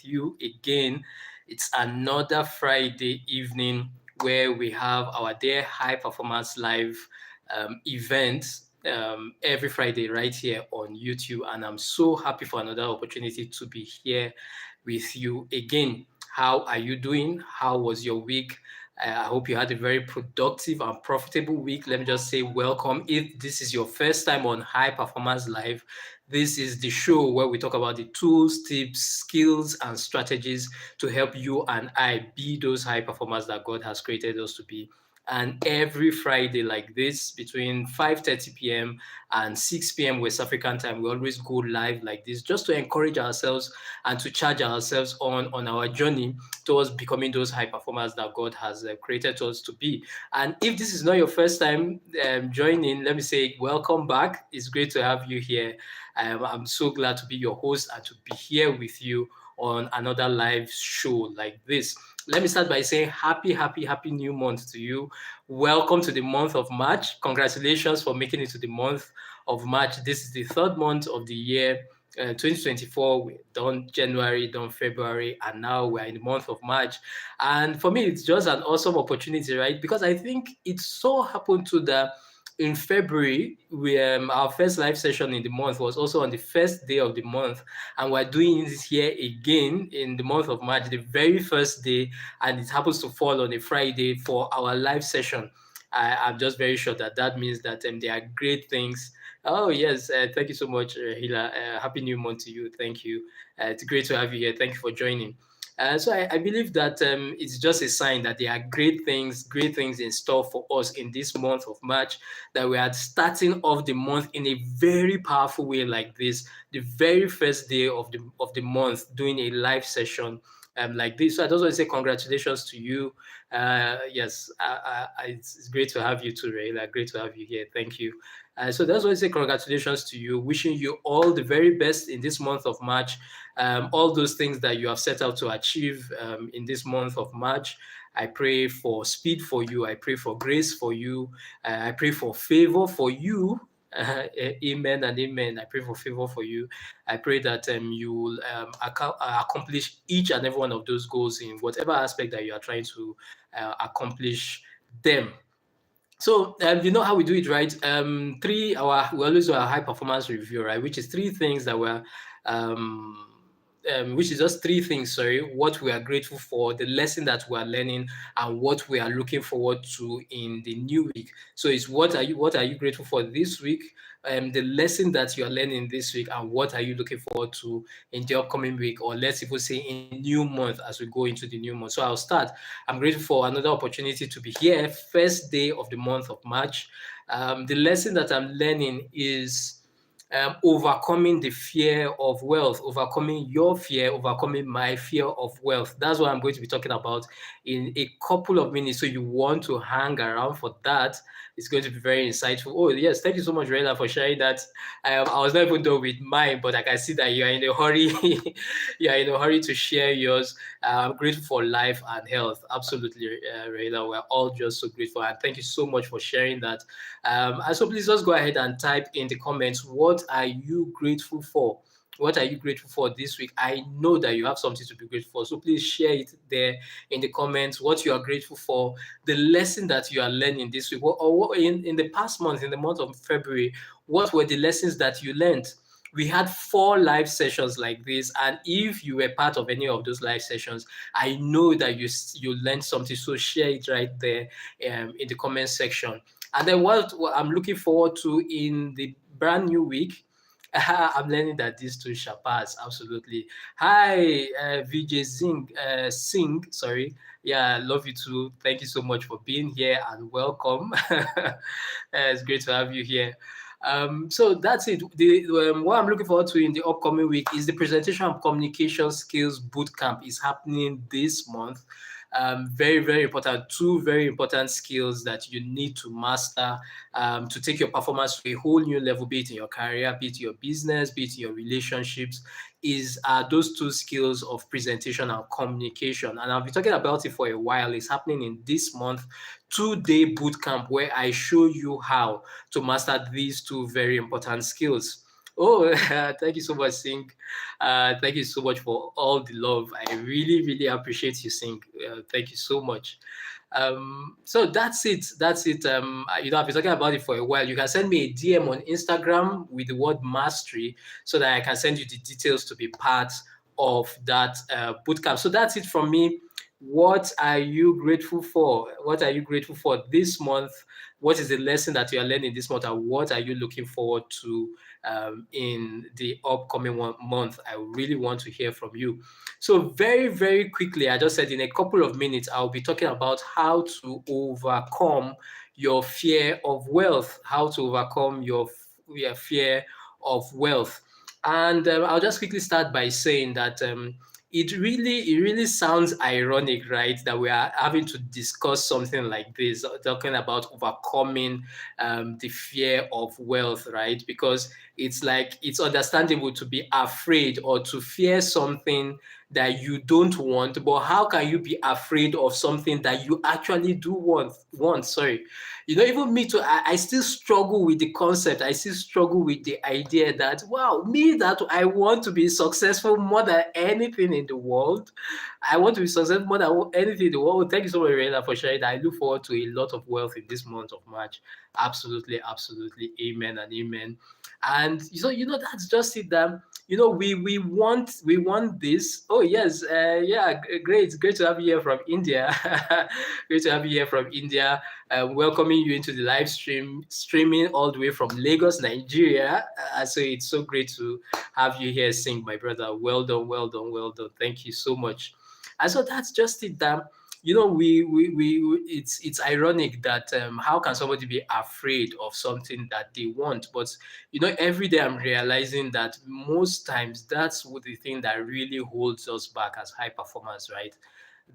with you again. It's another Friday evening where we have our Dear High Performance Live event every Friday right here on YouTube. And I'm so happy for another opportunity to be here with you again. How are you doing? How was your week? I hope you had a very productive and profitable week. Let me just say welcome. If this is your first time on High Performance Live, this is the show where we talk about the tools, tips, skills, and strategies to help you and I be those high performers that God has created us to be. And every Friday like this, between 5:30 p.m. and 6 p.m. West African time, we always go live like this just to encourage ourselves and to charge ourselves on our journey towards becoming those high performers that God has created us to be. And if this is not your first time joining, let me say welcome back. It's great to have you here. I'm so glad to be your host and to be here with you on another live show like this. Let me start by saying happy new month to you. Welcome to the month of March. Congratulations for making it to the month of March. This is the third month of the year. 2024, we done January, done February, and now we're in the month of March. And for me, it's just an awesome opportunity, right? Because I think it so happened to the in February, we our first live session in the month was also on the first day of the month, and we're doing this here again in the month of March, the very first day, and it happens to fall on a Friday for our live session. I'm just very sure that that means that there are great things. Oh yes, thank you so much, Hila. Happy New Month to you. Thank you. It's great to have you here. Thank you for joining. So I believe that it's just a sign that there are great things in store for us in this month of March, that we are starting off the month in a very powerful way like this, the very first day of the month, doing a live session like this. So I just want to say congratulations to you. Yes, it's great to have you too, Rayla. Great to have you here. Thank you. So that's why I say congratulations to you. Wishing you all the very best in this month of March. All those things that you have set out to achieve in this month of March. I pray for speed for you. I pray for grace for you. I pray for favor for you. Amen and amen. I pray for favor for you. I pray that you will accomplish each and every one of those goals in whatever aspect that you are trying to accomplish them. So you know how we do it, right? We always do a high performance review, right? Which is three things that we're um, which is just three things, sorry, what we are grateful for, the lesson that we are learning, and what we are looking forward to in the new week. So it's what are you grateful for this week, the lesson that you are learning this week, and what are you looking forward to in the upcoming week, or let's even say in new month as we go into the new month. So I'll start. I'm grateful for another opportunity to be here, first day of the month of March. The lesson that I'm learning is overcoming the fear of wealth, overcoming your fear, overcoming my fear of wealth. That's what I'm going to be talking about in a couple of minutes. So you want to hang around for that. It's going to be very insightful. Oh, yes. Thank you so much, Rena, for sharing that. I was not even done with mine, but I can see that you are in a hurry. You are in a hurry to share yours. I'm grateful for life and health. Absolutely, Rena. We're all just so grateful. And thank you so much for sharing that. And so please just go ahead and type in the comments, what are you grateful for? What are you grateful for this week? I know that you have something to be grateful for. So please share it there in the comments, what you are grateful for, the lesson that you are learning this week, or what in the past month, in the month of February, what were the lessons that you learned? We had 4 live sessions like this, and if you were part of any of those live sessions, I know that you learned something. So share it right there in the comment section. And then what I'm looking forward to in the brand new week, I'm learning that these two shall pass. Absolutely. Hi, VJ Singh. Sorry. Yeah, I love you too. Thank you so much for being here and welcome. It's great to have you here. So that's it. What I'm looking forward to in the upcoming week is the presentation of communication skills bootcamp is happening this month. Very important, 2 very important skills that you need to master to take your performance to a whole new level, be it in your career, be it in your business, be it in your relationships, is those 2 skills of presentation and communication. And I've been talking about it for a while. It's happening in this month, 2-day boot camp where I show you how to master these 2 very important skills. Oh, thank you so much, Sing. Thank you so much for all the love. I really, really appreciate you, Sing. Thank you so much. So that's it. That's it. I've been talking about it for a while. You can send me a DM on Instagram with the word mastery so that I can send you the details to be part of that bootcamp. So that's it from me. What are you grateful for? What are you grateful for this month? What is the lesson that you are learning this month, and what are you looking forward to in the upcoming month? I really want to hear from you. So very, very quickly, I just said in a couple of minutes, I'll be talking about how to overcome your fear of wealth, how to overcome your fear of wealth. And I'll just quickly start by saying that it really sounds ironic, right, that we are having to discuss something like this, talking about overcoming the fear of wealth, right? Because it's like it's understandable to be afraid or to fear something that you don't want, but how can you be afraid of something that you actually do want? Sorry. Even me too, I still struggle with the concept. I still struggle with the idea that, wow, me that I want to be successful more than anything in the world. I want to be successful more than anything in the world. Thank you so much, Rena, for sharing that. I look forward to a lot of wealth in this month of March. Absolutely, absolutely. Amen and amen. And that's just it. We want this. Oh yes, yeah, great to have you here from India. Great to have you here from India. Welcoming you into the live streaming all the way from Lagos, Nigeria. So it's so great to have you here, Sing, my brother. Well done, well done, well done. Thank you so much. And so that's just it. It's ironic that how can somebody be afraid of something that they want? But every day I'm realizing that most times that's what the thing that really holds us back as high performers, right?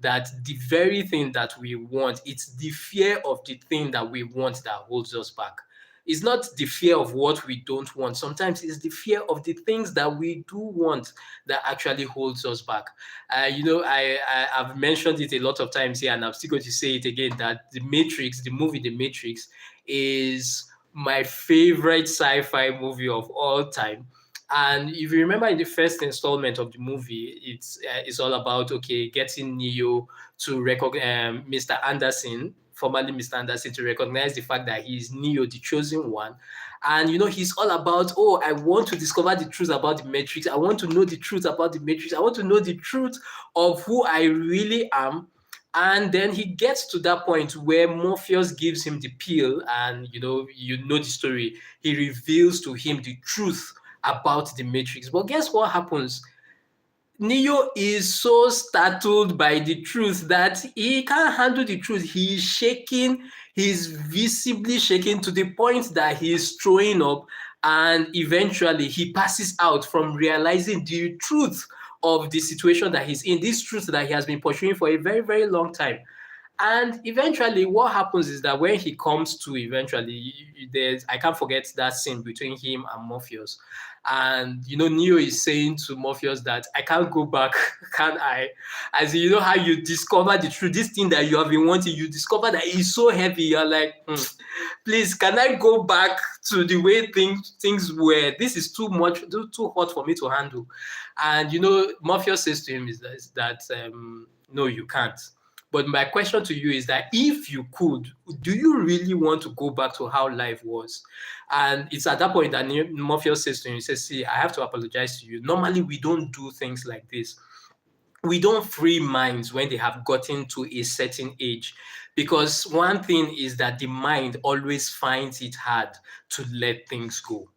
That the very thing that we want, it's the fear of the thing that we want that holds us back. It's not the fear of what we don't want. Sometimes it's the fear of the things that we do want that actually holds us back. I've mentioned it a lot of times here, and I'm still going to say it again that The Matrix, the movie The Matrix, is my favorite sci-fi movie of all time. And if you remember in the first installment of the movie, it's all about getting Neo to recognize Mr. Anderson, formerly Mr. Anderson, to recognize the fact that he's Neo, the chosen one. And he's all about, oh, I want to discover the truth about the Matrix. I want to know the truth about the Matrix. I want to know the truth of who I really am. And then he gets to that point where Morpheus gives him the pill, and you know the story. He reveals to him the truth about the Matrix. But guess what happens? Neo is so startled by the truth that he can't handle the truth. He is shaking, he's visibly shaking to the point that he is throwing up, and eventually he passes out from realizing the truth of the situation that he's in, this truth that he has been pursuing for a very, very long time. And eventually, what happens is that when he comes to eventually, there's I can't forget that scene between him and Morpheus. And Neo is saying to Morpheus that I can't go back, can I? As in, how you discover the truth, this thing that you have been wanting, you discover that it's so heavy. You're like, please, can I go back to the way things were? This is too much, too hot for me to handle. And Morpheus says to him is that no, you can't. But my question to you is that if you could, do you really want to go back to how life was? And it's at that point that Morpheus says to him, he says, see, I have to apologize to you. Normally, we don't do things like this. We don't free minds when they have gotten to a certain age. Because one thing is that the mind always finds it hard to let things go.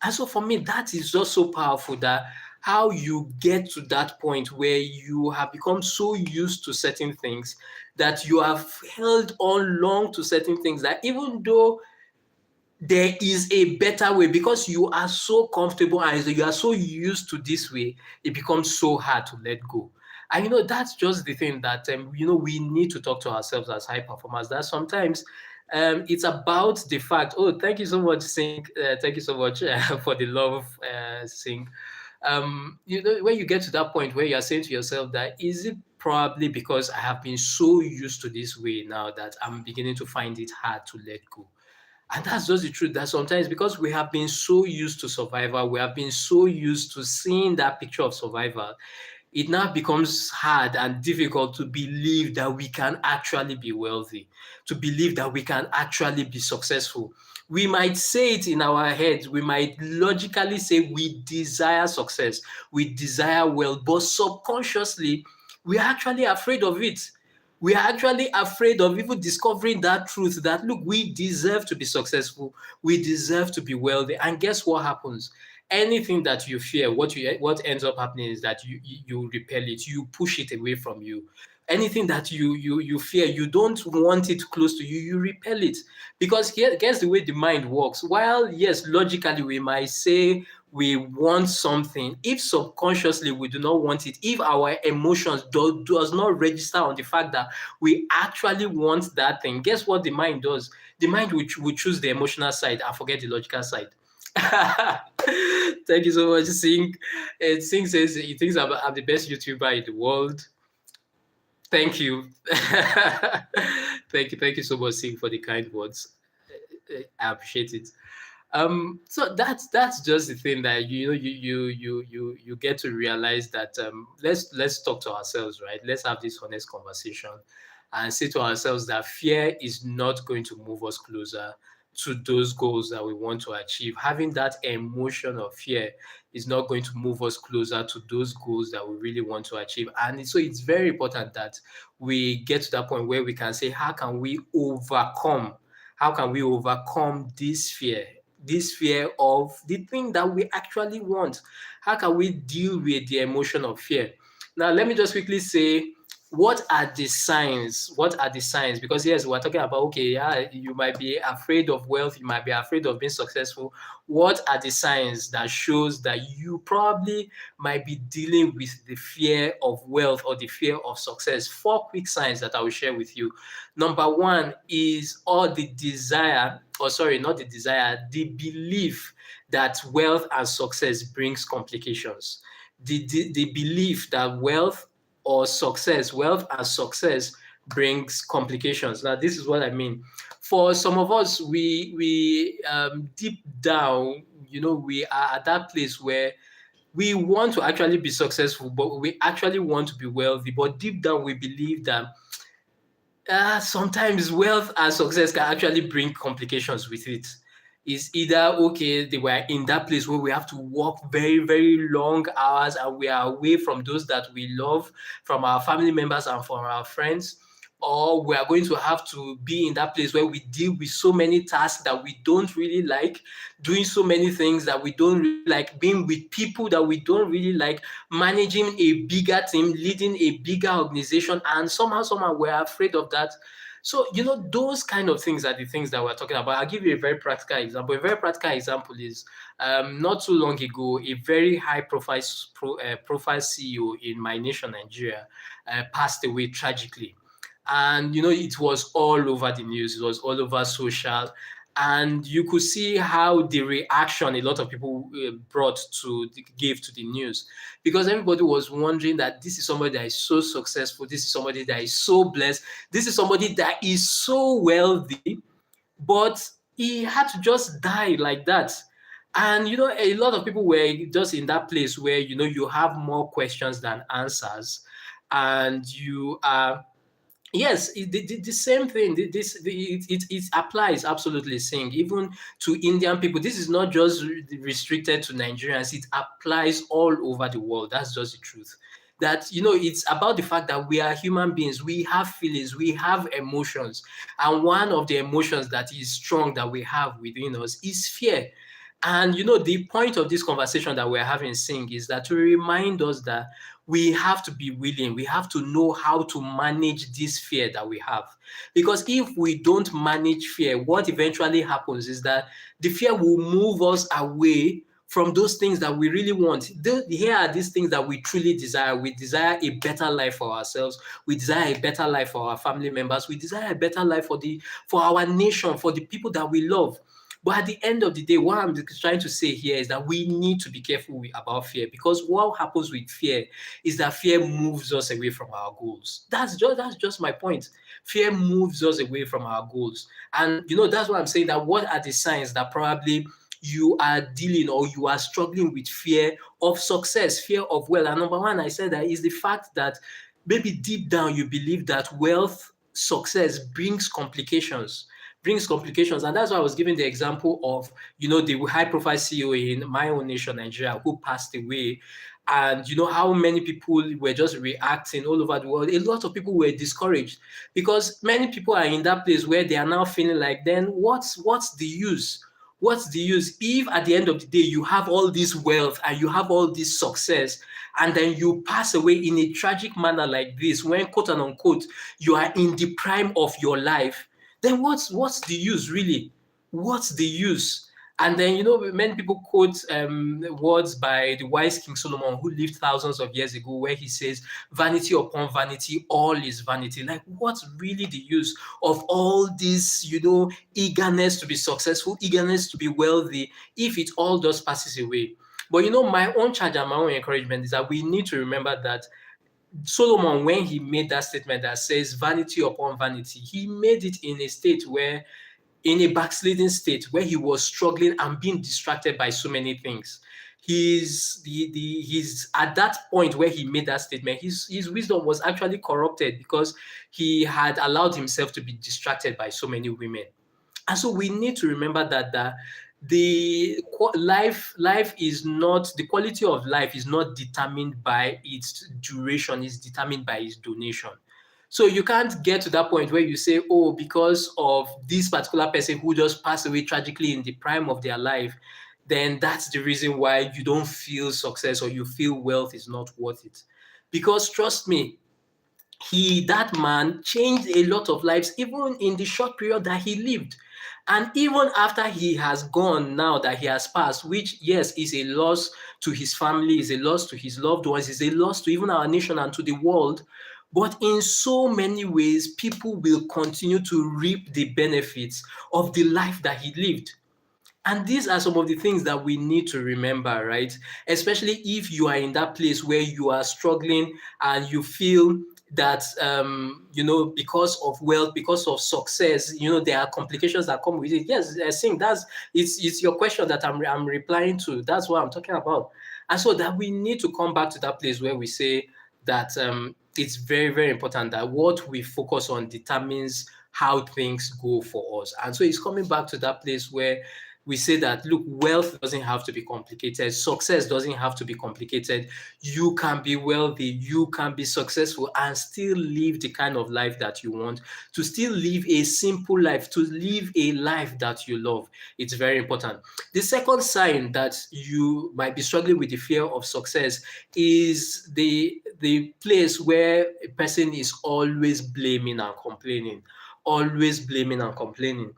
And so for me, that is just so powerful, that how you get to that point where you have become so used to certain things that you have held on long to certain things, that even though there is a better way, because you are so comfortable and you are so used to this way, it becomes so hard to let go. And that's just the thing that we need to talk to ourselves as high performers. That sometimes it's about the fact. Oh, thank you so much, Sing. Thank you so much for the love, Sing. When you get to that point where you're saying to yourself that, is it probably because I have been so used to this way now that I'm beginning to find it hard to let go? And that's just the truth, that sometimes because we have been so used to survival, we have been so used to seeing that picture of survival, it now becomes hard and difficult to believe that we can actually be wealthy, to believe that we can actually be successful. We might say it in our heads, we might logically say we desire success, we desire wealth, but subconsciously, we are actually afraid of it. We are actually afraid of even discovering that truth that, look, we deserve to be successful, we deserve to be wealthy. And guess what happens? Anything that you fear, what ends up happening is that you repel it, you push it away from you. Anything that you fear, you don't want it close to you, you repel it. Because here's the way the mind works. While yes, logically we might say we want something, if subconsciously we do not want it, if our emotions does not register on the fact that we actually want that thing, guess what the mind does? The mind will choose the emotional side and forget the logical side. Thank you so much, Sing. Sing says he thinks I'm the best YouTuber in the world. Thank you. Thank you so much, Sing, for the kind words. I appreciate it. So that's just the thing that you get to realize that let's talk to ourselves, right? Let's have this honest conversation and say to ourselves that fear is not going to move us closer to those goals that we want to achieve. Having that emotion of fear is not going to move us closer to those goals that we really want to achieve. And so it's very important that we get to that point where we can say, how can we overcome? How can we overcome this fear? This fear of the thing that we actually want. How can we deal with the emotion of fear? Now, let me just quickly say, what are the signs? What are the signs? Because yes, we're talking about, okay, yeah, you might be afraid of wealth, you might be afraid of being successful. What are the signs that shows that you probably might be dealing with the fear of wealth or the fear of success? 4 quick signs that I will share with you. Number one is all the desire, or sorry, not the desire, the belief that wealth and success brings complications. The belief that wealth and success brings complications. Now, this is what I mean. For some of us, we deep down, we are at that place where we want to actually be successful, but we actually want to be wealthy. But deep down, we believe that sometimes wealth and success can actually bring complications with it. It's either, okay, they were in that place where we have to work very, very long hours and we are away from those that we love, from our family members and from our friends, or we are going to have to be in that place where we deal with so many tasks that we don't really like, doing so many things that we don't really like, being with people that we don't really like, managing a bigger team, leading a bigger organization, and somehow we're afraid of that. So, those kind of things are the things that we're talking about. I'll give you a very practical example. A very practical example is not too long ago, a very high profile CEO in my nation, Nigeria, passed away tragically. And, it was all over the news. It was all over social. And you could see how the reaction a lot of people gave to the news, because everybody was wondering that this is somebody that is so successful, this is somebody that is so blessed, this is somebody that is so wealthy, but he had to just die like that. And a lot of people were just in that place where you have more questions than answers, and you are. Yes, the same thing. It applies absolutely, Sing, even to Indian people. This is not just restricted to Nigerians. It applies all over the world. That's just the truth. That it's about the fact that we are human beings. We have feelings. We have emotions, and one of the emotions that is strong that we have within us is fear. And the point of this conversation that we're having, Sing, is that to remind us that we have to be willing, we have to know how to manage this fear that we have. Because if we don't manage fear, what eventually happens is that the fear will move us away from those things that we really want. Here are these things that we truly desire. We desire a better life for ourselves. We desire a better life for our family members. We desire a better life for our nation, for the people that we love. But at the end of the day, what I'm trying to say here is that we need to be careful about fear, because what happens with fear is that fear moves us away from our goals. That's just my point. Fear moves us away from our goals. And that's why I'm saying that what are the signs that probably you are dealing or you are struggling with fear of success, fear of wealth. And number one, I said that is the fact that maybe deep down you believe that wealth, success brings complications. And that's why I was giving the example of, the high profile CEO in my own nation, Nigeria, who passed away. And how many people were just reacting all over the world. A lot of people were discouraged because many people are in that place where they are now feeling like, then what's the use? What's the use if at the end of the day you have all this wealth and you have all this success, and then you pass away in a tragic manner like this, when quote and unquote you are in the prime of your life? Then what's the use really? What's the use? And then many people quote words by the wise King Solomon, who lived thousands of years ago, where he says, "Vanity upon vanity, all is vanity." Like, what's really the use of all this, eagerness to be successful, eagerness to be wealthy, if it all just passes away? But my own charge and my own encouragement is that we need to remember that Solomon, when he made that statement that says vanity upon vanity, he made it in a backsliding state where he was struggling and being distracted by so many things. He's at that point where he made that statement, his wisdom was actually corrupted because he had allowed himself to be distracted by so many women. And so we need to remember that the quality of life is not determined by its duration, it's determined by its donation. So you can't get to that point where you say, oh, because of this particular person who just passed away tragically in the prime of their life, then that's the reason why you don't feel success or you feel wealth is not worth it. Because trust me, that man changed a lot of lives, even in the short period that he lived. And even after he has gone, now that he has passed, which, yes, is a loss to his family, is a loss to his loved ones, is a loss to even our nation and to the world. But in so many ways, people will continue to reap the benefits of the life that he lived. And these are some of the things that we need to remember, right? Especially if you are in that place where you are struggling and you feel that because of wealth, because of success, there are complications that come with it. Yes, I think it's your question that I'm replying to. That's what I'm talking about. And so that we need to come back to that place where we say that it's very, very important that what we focus on determines how things go for us. And so it's coming back to that place where we say that, look, wealth doesn't have to be complicated. Success doesn't have to be complicated. You can be wealthy, you can be successful and still live the kind of life that you want, to still live a simple life, to live a life that you love. It's very important. The second sign that you might be struggling with the fear of success is the place where a person is always blaming and complaining. Always blaming and complaining.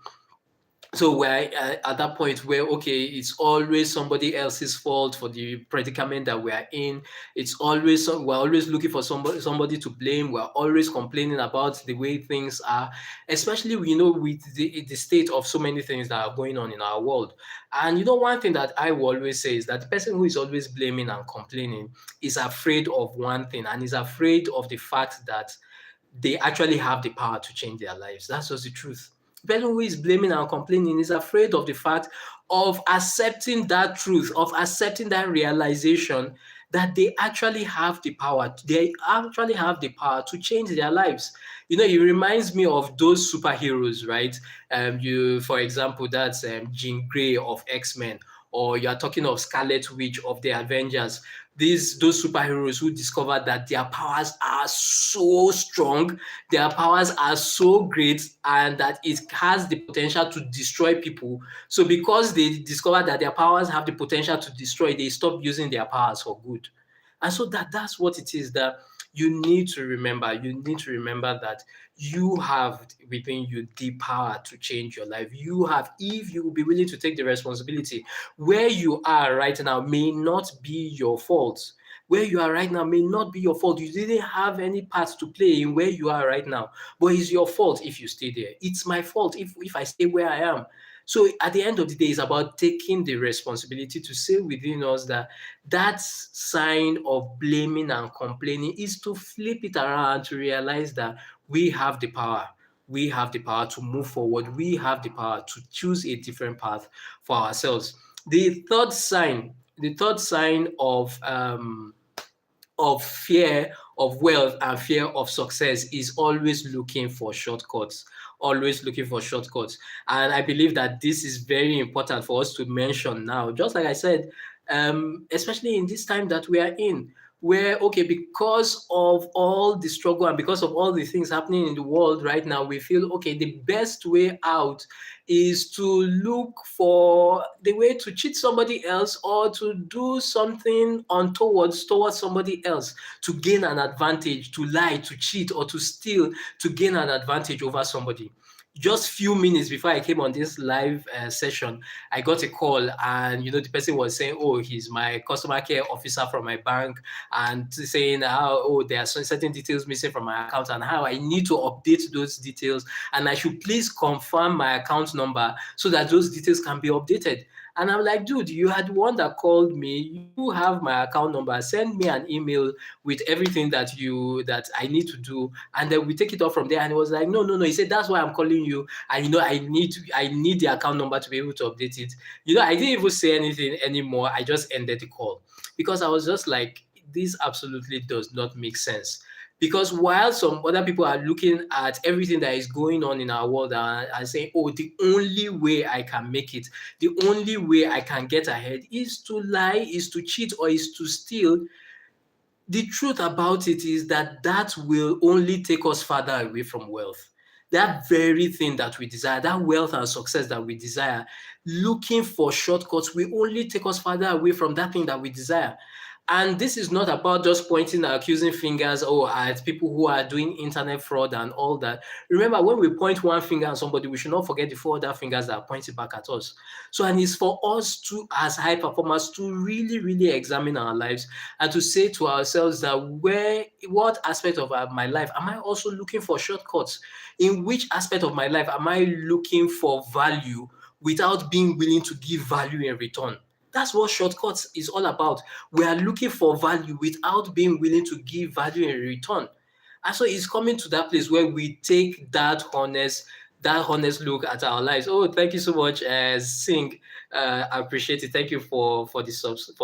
So we're at that point where, okay, it's always somebody else's fault for the predicament that we are in. We're always looking for somebody to blame. We're always complaining about the way things are, especially with the state of so many things that are going on in our world. And one thing that I will always say is that the person who is always blaming and complaining is afraid of one thing, and is afraid of the fact that they actually have the power to change their lives. That's just the truth. The person who is blaming and complaining is afraid of the fact of accepting that truth, of accepting that realization that they actually have the power. They actually have the power to change their lives. It reminds me of those superheroes, right? For example, that's Jean Grey of X-Men, or you are talking of Scarlet Witch of the Avengers. Those superheroes who discovered that their powers are so strong, their powers are so great, and that it has the potential to destroy people. So because they discovered that their powers have the potential to destroy, they stop using their powers for good. And so that's what it is that you need to remember. You need to remember that you have within you the power to change your life. You have, if you will be willing to take the responsibility. Where you are right now may not be your fault. Where you are right now may not be your fault. You didn't have any part to play in where you are right now, but it's your fault if you stay there. It's my fault if I stay where I am. So at the end of the day, it's about taking the responsibility to say within us that that sign of blaming and complaining is to flip it around and to realize that we have the power. We have the power to move forward. We have the power to choose a different path for ourselves. The third sign of fear of wealth and fear of success is always looking for shortcuts. Always looking for shortcuts. And I believe that this is very important for us to mention now. Just like I said, especially in this time that we are in, where, okay, because of all the struggle and because of all the things happening in the world right now, we feel, okay, the best way out is to look for the way to cheat somebody else or to do something towards somebody else to gain an advantage, to lie, to cheat, or to steal to gain an advantage over somebody. Just few minutes before I came on this live session, I got a call, and the person was saying, "Oh, he's my customer care officer from my bank," and saying how, "Oh, there are some certain details missing from my account, and how I need to update those details, and I should please confirm my account number so that those details can be updated." And I'm like, "Dude, you had one that called me. You have my account number. Send me an email with everything that I need to do, and then we take it off from there." And he was like, "No, no, no." He said, "That's why I'm calling you. And I need the account number to be able to update it." I didn't even say anything anymore. I just ended the call because I was just like, this absolutely does not make sense. Because while some other people are looking at everything that is going on in our world and saying, "Oh, the only way I can make it, the only way I can get ahead is to lie, is to cheat, or is to steal," the truth about it is that that will only take us farther away from wealth. That very thing that we desire, that wealth and success that we desire, looking for shortcuts will only take us farther away from that thing that we desire. And this is not about just pointing and accusing fingers at people who are doing internet fraud and all that. Remember, when we point one finger at somebody, we should not forget the four other fingers that are pointing back at us. So, and it's for us to, as high performers, to really, really examine our lives and to say to ourselves that what aspect of my life am I also looking for shortcuts? In which aspect of my life am I looking for value without being willing to give value in return? That's what shortcuts is all about. We are looking for value without being willing to give value in return. And so it's coming to that place where we take that honest look at our lives. Oh, thank you so much, Sing. I appreciate it. Thank you for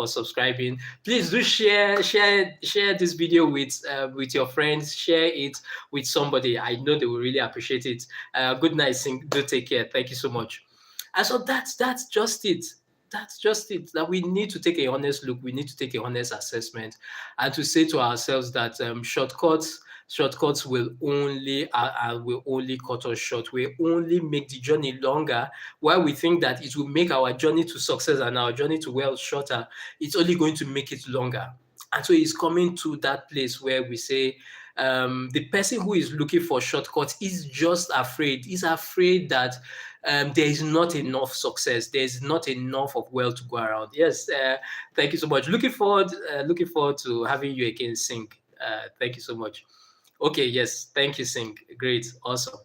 subscribing. Please do share this video with your friends. Share it with somebody. I know they will really appreciate it. Good night, Sing. Do take care. Thank you so much. And so that's just it. That's just it. That we need to take a honest look. We need to take a honest assessment, and to say to ourselves that shortcuts will only cut us short. Will only make the journey longer. While we think that it will make our journey to success and our journey to wealth shorter, it's only going to make it longer. And so it's coming to that place where we say, the person who is looking for shortcuts is just afraid. He's afraid that there is not enough success. There is not enough of wealth to go around. Yes, thank you so much. Looking forward to having you again, Sing. Thank you so much. Okay, yes, thank you, Sing. Great, awesome.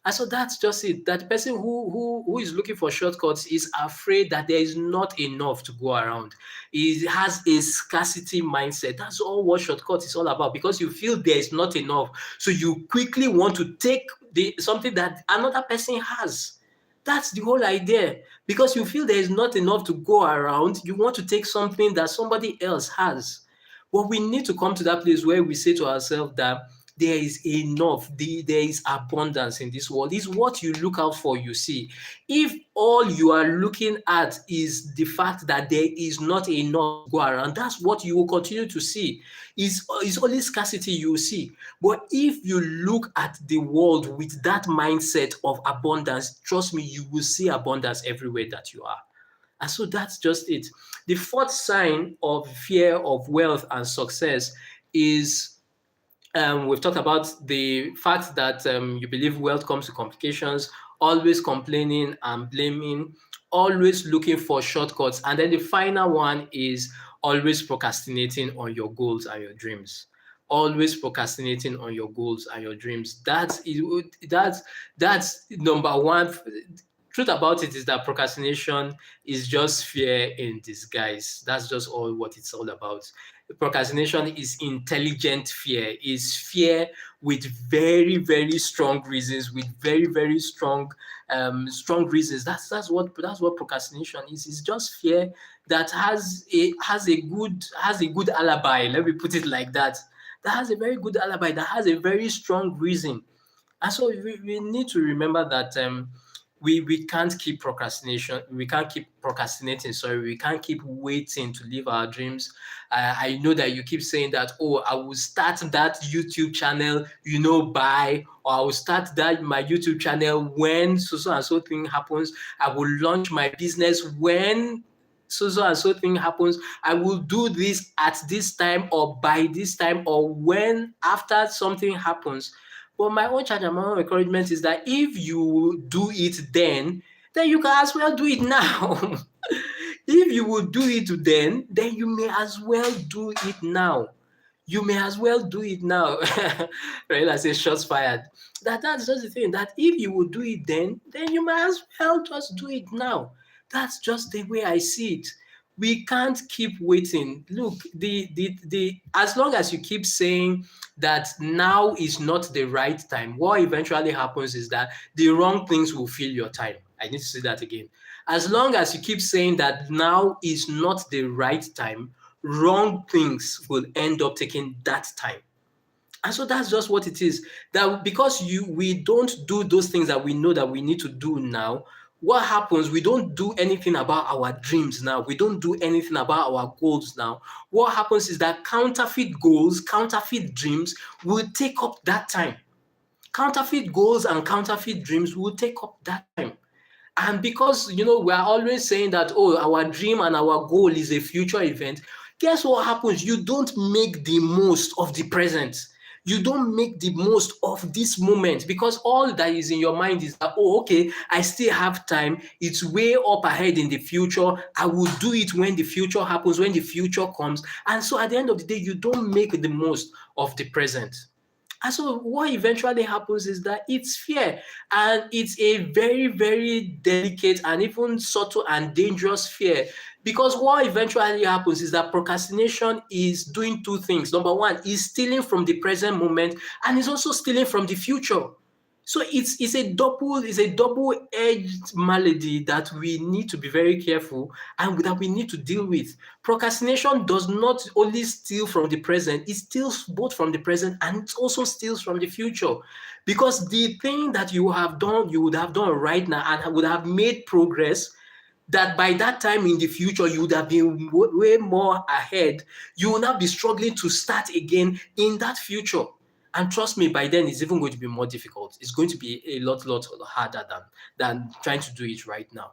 And so that's just it. That person who is looking for shortcuts is afraid that there is not enough to go around. He has a scarcity mindset. That's all what shortcut is all about, because you feel there is not enough. So you quickly want to take something that another person has. That's the whole idea. Because you feel there is not enough to go around, you want to take something that somebody else has. But we need to come to that place where we say to ourselves that there is enough, there is abundance in this world. It's what you look out for, you see. If all you are looking at is the fact that there is not enough to go around, that's what you will continue to see. It's only scarcity you will see. But if you look at the world with that mindset of abundance, trust me, you will see abundance everywhere that you are. And so that's just it. The fourth sign of fear of wealth and success is, we've talked about the fact that you believe wealth comes with complications, always complaining and blaming, always looking for shortcuts. And then the final one is always procrastinating on your goals and your dreams. Always procrastinating on your goals and your dreams. That's number one. truth about it is that procrastination is just fear in disguise. That's just all what it's all about. Procrastination is intelligent fear, is fear with very, very strong reasons, with very, very strong reasons. That's what procrastination is. It's just fear that has a good alibi. Let me put it like that. That has a very good alibi. That has a very strong reason. And so we need to remember that we can't keep procrastination. We can't keep procrastinating. Sorry, we can't keep waiting to live our dreams. I know that you keep saying that, oh, I will start that YouTube channel, by, or I will start that my YouTube channel when so and so thing happens. I will launch my business when so and so thing happens. I will do this at this time or by this time or when after something happens. But my own charge and my own encouragement is that if you do it then you can as well do it now. If you will do it then you may as well do it now. You may as well do it now. Right? I say shots fired. That's just the thing. That if you will do it then you may as well just do it now. That's just the way I see it. We can't keep waiting. Look, the as long as you keep saying that now is not the right time, what eventually happens is that the wrong things will fill your time. I need to say that again. As long as you keep saying that now is not the right time, wrong things will end up taking that time. And so that's just what it is. That because we don't do those things that we know that we need to do now, what happens? We don't do anything about our dreams now. We don't do anything about our goals now. What happens is that counterfeit goals, counterfeit dreams will take up that time. Counterfeit goals and counterfeit dreams will take up that time. And because, we are always saying that, oh, our dream and our goal is a future event, guess what happens? You don't make the most of the present. You don't make the most of this moment because all that is in your mind is that, oh, okay, I still have time. It's way up ahead in the future. I will do it when the future happens, when the future comes. And so at the end of the day, you don't make the most of the present. And so what eventually happens is that it's fear, and it's a very, very delicate and even subtle and dangerous fear. Because what eventually happens is that procrastination is doing two things. Number one, is stealing from the present moment, and is also stealing from the future. So it's a double-edged malady that we need to be very careful and that we need to deal with. Procrastination does not only steal from the present, it steals both from the present and it also steals from the future. Because the thing that you would have done right now and would have made progress, that by that time in the future you would have been way more ahead, you will now be struggling to start again in that future. And trust me, by then it's even going to be more difficult. It's going to be a lot harder than trying to do it right now.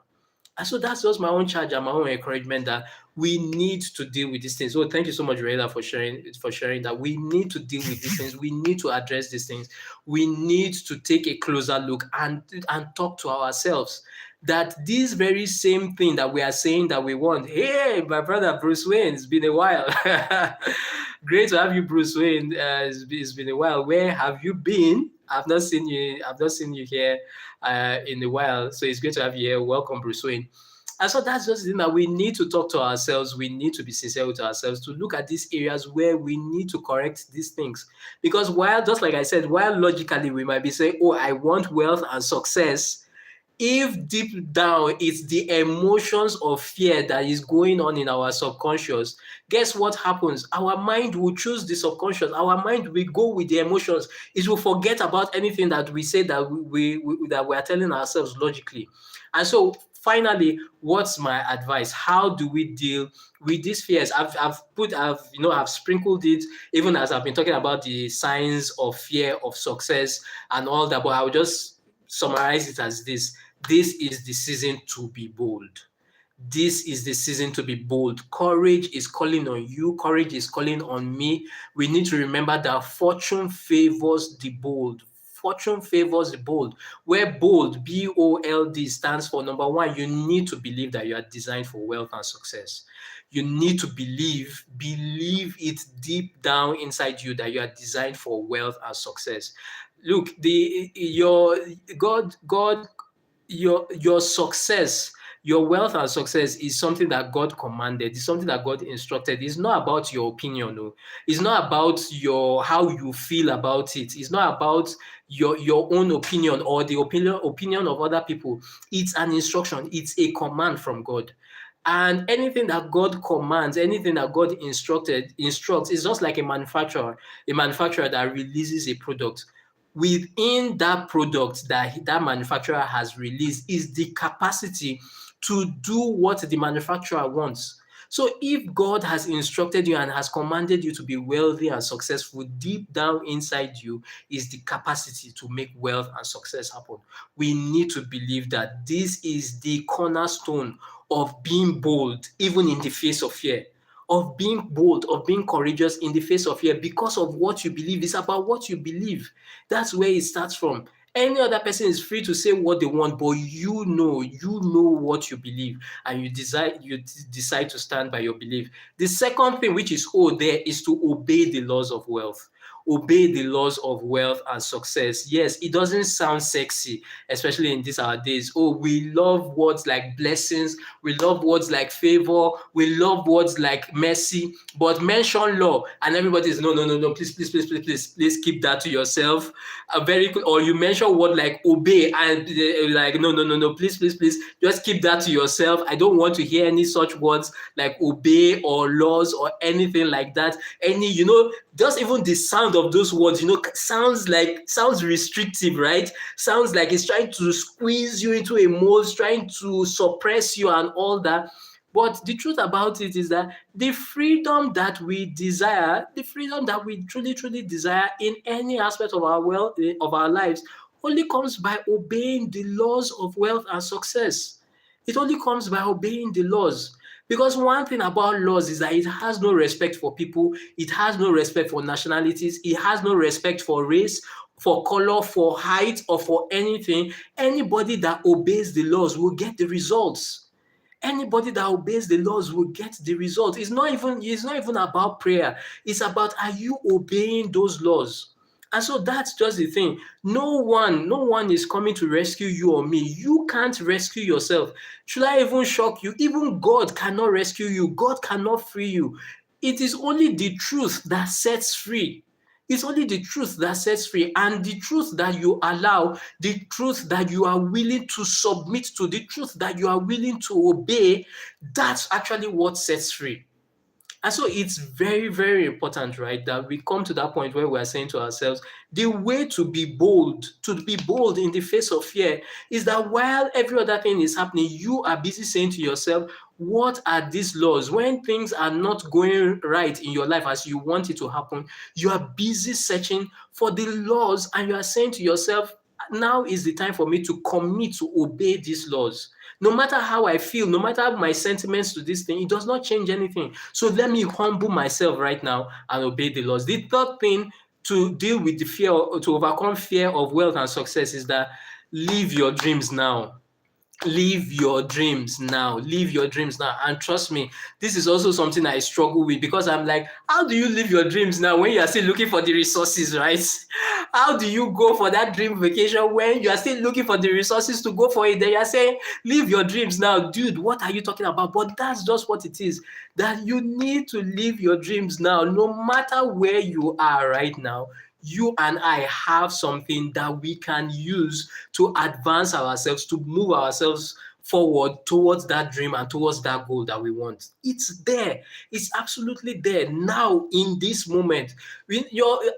And so that's just my own charge and my own encouragement that we need to deal with these things. So thank you so much, Raila, for sharing that. We need to deal with these things. We need to address these things. We need to take a closer look and talk to ourselves that this very same thing that we are saying that we want. Hey, my brother Bruce Wayne, it's been a while. Great to have you, Bruce Wayne. It's been a while. Where have you been? I've not seen you here in a while. So it's great to have you here. Welcome, Bruce Wayne. And so that's just the thing that we need to talk to ourselves. We need to be sincere with ourselves to look at these areas where we need to correct these things. Because just like I said, while logically we might be saying, oh, I want wealth and success, if deep down it's the emotions of fear that is going on in our subconscious, guess what happens? Our mind will choose the subconscious. Our mind will go with the emotions. It will forget about anything that we say that we are telling ourselves logically. And so finally, what's my advice? How do we deal with these fears? I've sprinkled it, even as I've been talking about the signs of fear of success and all that, but I'll just summarize it as this. This is the season to be bold. This is the season to be bold. Courage is calling on you. Courage is calling on me. We need to remember that fortune favors the bold. Fortune favors the bold. Where bold, B-O-L-D, stands for, number one, you need to believe that you are designed for wealth and success. You need to believe it deep down inside you that you are designed for wealth and success. Look, God your success, your wealth and success is something that God commanded. It's something that God instructed. It's not about your opinion. No. It's not about your how you feel about it. It's not about your own opinion or the opinion of other people. It's an instruction. It's a command from God. And anything that God commands, anything that God instructs, is just like a manufacturer that releases a product. Within that product that manufacturer has released is the capacity to do what the manufacturer wants. So if God has instructed you and has commanded you to be wealthy and successful, deep down inside you is the capacity to make wealth and success happen. We need to believe that this is the cornerstone of being bold, even in the face of fear, of being bold, of being courageous in the face of fear because of what you believe. It's about what you believe. That's where it starts from. Any other person is free to say what they want, but you know what you believe, and you decide to stand by your belief. The second thing, which is there, is to obey the laws of wealth. Obey the laws of wealth and success. Yes, it doesn't sound sexy, especially in these our days. Oh, we love words like blessings, we love words like favor, we love words like mercy, but mention law and everybody's no, please keep that to yourself. Or you mention word like obey and like no, please just keep that to yourself. I don't want to hear any such words like obey or laws or anything like that. Just even the sound of those words, sounds restrictive, right? Sounds like it's trying to squeeze you into a mold, trying to suppress you and all that. But the truth about it is that the freedom that we desire, the freedom that we truly desire in any aspect of of our lives, only comes by obeying the laws of wealth and success. It only comes by obeying the laws. Because one thing about laws is that it has no respect for people, it has no respect for nationalities, it has no respect for race, for color, for height, or for anything. Anybody that obeys the laws will get the results. Anybody that obeys the laws will get the result. It's not even about prayer. It's about, are you obeying those laws? And so that's just the thing. No one is coming to rescue you or me. You can't rescue yourself. Should I even shock you? Even God cannot rescue you. God cannot free you. It is only the truth that sets free. It's only the truth that sets free, and the truth that you allow, the truth that you are willing to submit to, the truth that you are willing to obey, that's actually what sets free. And so it's very, very important, right, that we come to that point where we are saying to ourselves, the way to be bold in the face of fear, is that while every other thing is happening, you are busy saying to yourself, what are these laws? When things are not going right in your life as you want it to happen, you are busy searching for the laws, and you are saying to yourself, now is the time for me to commit to obey these laws. No matter how I feel, no matter my sentiments to this thing, it does not change anything. So let me humble myself right now and obey the laws. The third thing to deal with the fear, to overcome fear of wealth and success, is that live your dreams now. Live your dreams now. Live your dreams now. And trust me, this is also something I struggle with, because I'm like, how do you live your dreams now when you are still looking for the resources, right? How do you go for that dream vacation when you are still looking for the resources to go for it? Then you are saying, live your dreams now. Dude, what are you talking about? But that's just what it is, that you need to live your dreams now. No matter where you are right now, you and I have something that we can use to advance ourselves, to move ourselves forward towards that dream and towards that goal that we want. It's there. It's absolutely there now in this moment.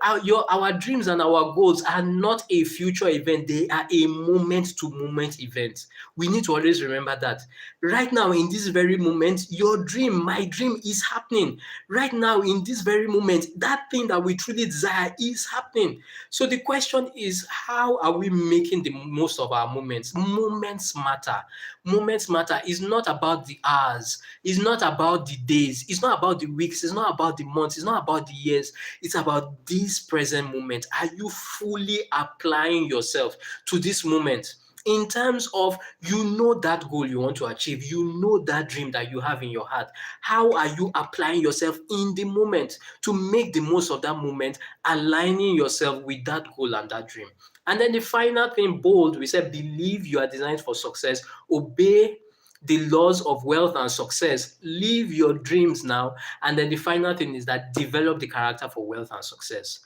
Our dreams and our goals are not a future event. They are a moment-to-moment event. We need to always remember that. Right now, in this very moment, your dream, my dream is happening. Right now, in this very moment, that thing that we truly desire is happening. So the question is, how are we making the most of our moments? Moments matter. Moments matter. It's not about the hours. It's not about the days. It's not about the weeks. It's not about the months. It's not about the years. It's about this present moment. Are you fully applying yourself to this moment? in terms of, you know, that goal you want to achieve, you know that dream that you have in your heart. How are you applying yourself in the moment to make the most of that moment, aligning yourself with that goal and that dream? And then the final thing, bold, we said, believe you are designed for success, obey the laws of wealth and success, live your dreams now. And then the final thing is that develop the character for wealth and success.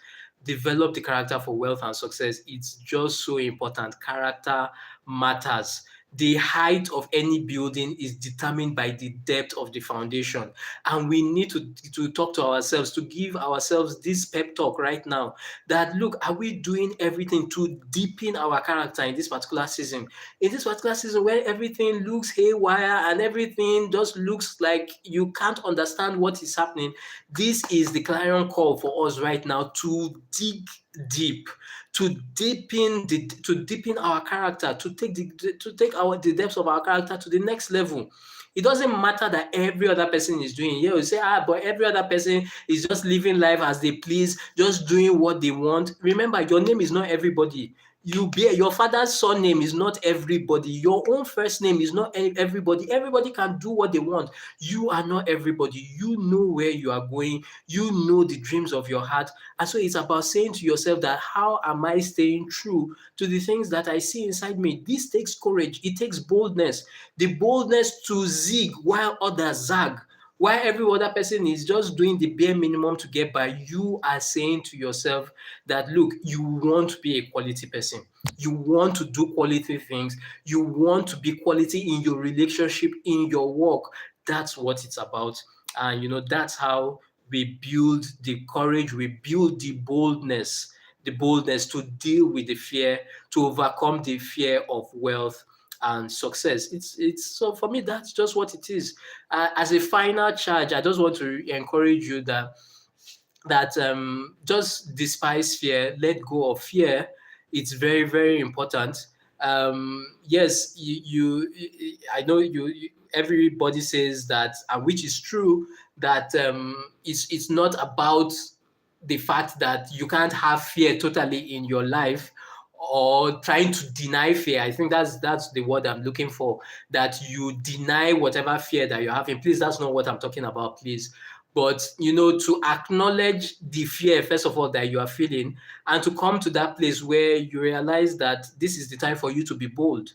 Develop the character for wealth and success. It's just so important. Character matters. The height of any building is determined by the depth of the foundation. And we need to talk to ourselves, to give ourselves this pep talk right now, that look, are we doing everything to deepen our character in this particular season? In this particular season where everything looks haywire and everything just looks like you can't understand what is happening, this is the clarion call for us right now to dig deep, to deepen our character, to take the depths of our character to the next level. It doesn't matter that every other person is doing. Yeah, you say, but every other person is just living life as they please, just doing what they want. Remember, your name is not everybody. You bear your father's surname is not everybody. Your own first name is not everybody. Everybody can do what they want. You are not everybody. You know where you are going. You know the dreams of your heart. And so it's about saying to yourself that, how am I staying true to the things that I see inside me? This takes courage. It takes boldness. The boldness to zig while others zag. While every other person is just doing the bare minimum to get by, you are saying to yourself that, look, you want to be a quality person. You want to do quality things. You want to be quality in your relationship, in your work. That's what it's about. And, that's how we build the courage, we build the boldness to deal with the fear, to overcome the fear of wealth and success. It's so for me, that's just what it is. As a final charge, I just want to encourage you that just despise fear, let go of fear. It's very, very important. Yes, I know everybody says that, and which is true, that it's not about the fact that you can't have fear totally in your life, or trying to deny fear. I think that's the word I'm looking for, that you deny whatever fear that you're having. Please, that's not what I'm talking about, please. But, to acknowledge the fear, first of all, that you are feeling, and to come to that place where you realize that this is the time for you to be bold.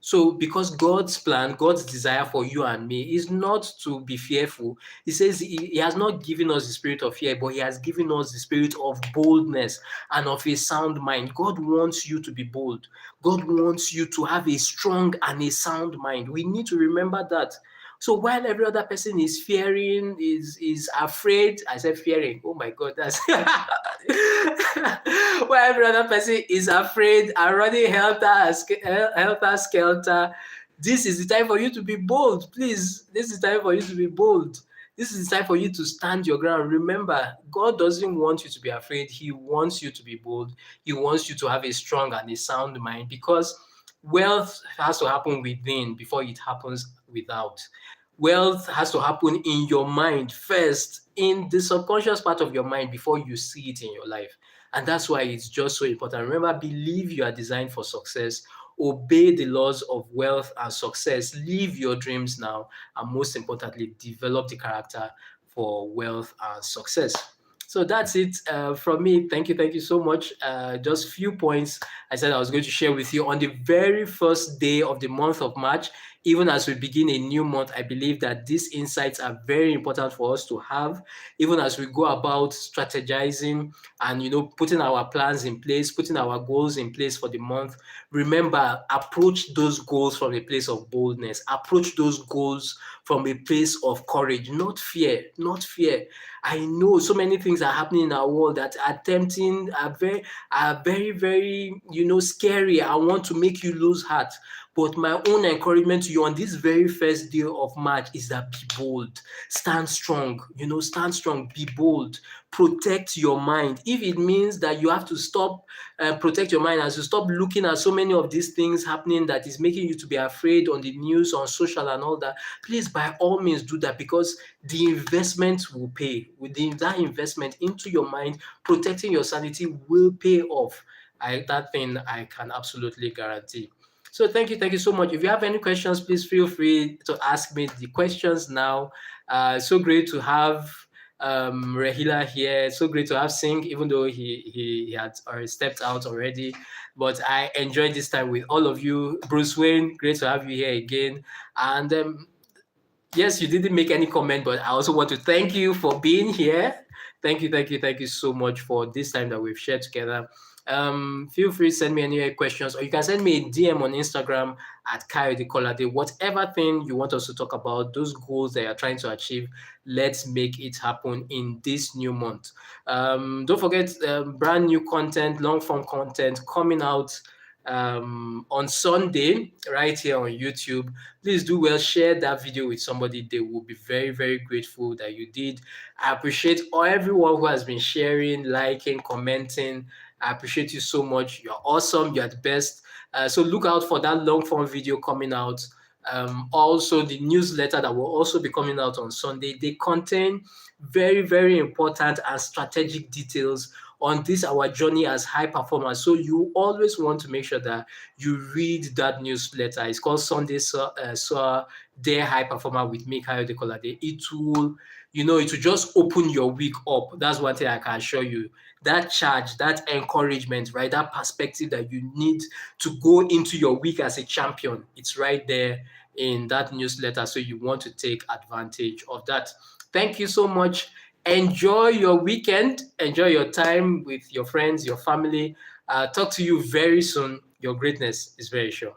So, because God's plan, God's desire for you and me is not to be fearful. He says he has not given us the spirit of fear, but he has given us the spirit of boldness and of a sound mind. God wants you to be bold. God wants you to have a strong and a sound mind. We need to remember that. So while every other person is fearing, is afraid, I said fearing. Oh my God, that's while every other person is afraid and running helter skelter. This is the time for you to be bold. Please, this is the time for you to be bold. This is the time for you to stand your ground. Remember, God doesn't want you to be afraid. He wants you to be bold. He wants you to have a strong and a sound mind, because wealth has to happen within before it happens without. Wealth has to happen in your mind first, in the subconscious part of your mind, before you see it in your life. And that's why it's just so important. Remember, believe you are designed for success. Obey the laws of wealth and success. Live your dreams now. And most importantly, develop the character for wealth and success. So that's it from me. Thank you so much. Just few points I said I was going to share with you on the very first day of the month of March. Even as we begin a new month, I believe that these insights are very important for us to have, even as we go about strategizing and putting our plans in place, putting our goals in place for the month. Remember, approach those goals from a place of boldness. Approach those goals from a place of courage, not fear, not fear. I know so many things are happening in our world that are tempting, are very, very, scary. I want to make you lose heart. But my own encouragement to you on this very first day of March is that be bold, stand strong, stand strong, be bold, protect your mind. If it means that you have to stop protect your mind, as you stop looking at so many of these things happening that is making you to be afraid on the news, on social and all that, please, by all means, do that, because the investment will pay. That investment into your mind, protecting your sanity, will pay off. That thing I can absolutely guarantee. So thank you so much. If you have any questions, please feel free to ask me the questions now. So great to have Rahila here. So great to have Singh, even though he had already stepped out already. But I enjoyed this time with all of you. Bruce Wayne, great to have you here again. And yes, you didn't make any comment, but I also want to thank you for being here. Thank you so much for this time that we've shared together. Feel free to send me any questions, or you can send me a DM on Instagram at Kayode Kolade. Whatever thing you want us to talk about, those goals that you're trying to achieve, let's make it happen in this new month. Don't forget brand new content, long form content coming out on Sunday right here on YouTube. Please do well, share that video with somebody. They will be very, very grateful that you did. I appreciate everyone who has been sharing, liking, commenting. I appreciate you so much. You're awesome. You're the best. So look out for that long form video coming out. Also, the newsletter that will also be coming out on Sunday. They contain very, very important and strategic details on this our journey as high performers. So you always want to make sure that you read that newsletter. It's called Sunday Dear High Performer with me, Kayode Kolade. It will, it will just open your week up. That's one thing I can assure you. That charge, that encouragement, right? That perspective that you need to go into your week as a champion. It's right there in that newsletter. So you want to take advantage of that. Thank you so much. Enjoy your weekend. Enjoy your time with your friends, your family. Talk to you very soon. Your greatness is very sure.